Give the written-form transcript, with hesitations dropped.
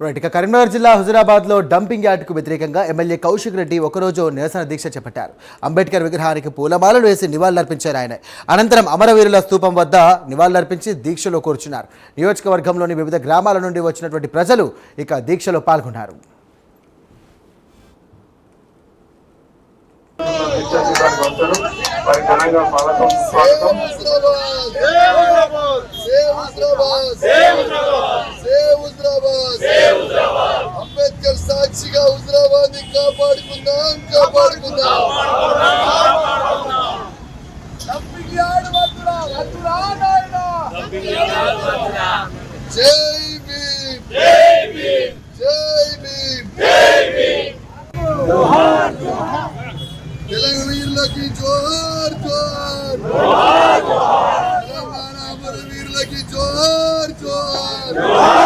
Right. ఇక కరీంనగర్ జిల్లా హుజురాబాద్లో dumping యార్డ్కు వ్యతిరేకంగా ఎమ్మెల్యే కౌశిక్ రెడ్డి ఒకరోజు నిరసన దీక్ష చేపట్టారు. అంబేద్కర్ విగ్రహానికి పూలమాలలు వేసి నివాళులర్పించారు. ఆయన అనంతరం అమరవీరుల స్తూపం వద్ద నివాళులర్పించి దీక్షలో కూర్చున్నారు. నియోజకవర్గంలోని వివిధ గ్రామాల నుండి వచ్చినటువంటి ప్రజలు ఇక దీక్షలో పాల్గొన్నారు. అంబేద్కర్ సాక్షిగా హుజురాబాద్ ని కాపాడుకుందాం. జై భీమ్, జై భీమ్, జై భీమ్. తెలంగాణ వీరులకి జోహార్, తెలంగాణ అమరవీరులకి జోహార్. తెలంగాణ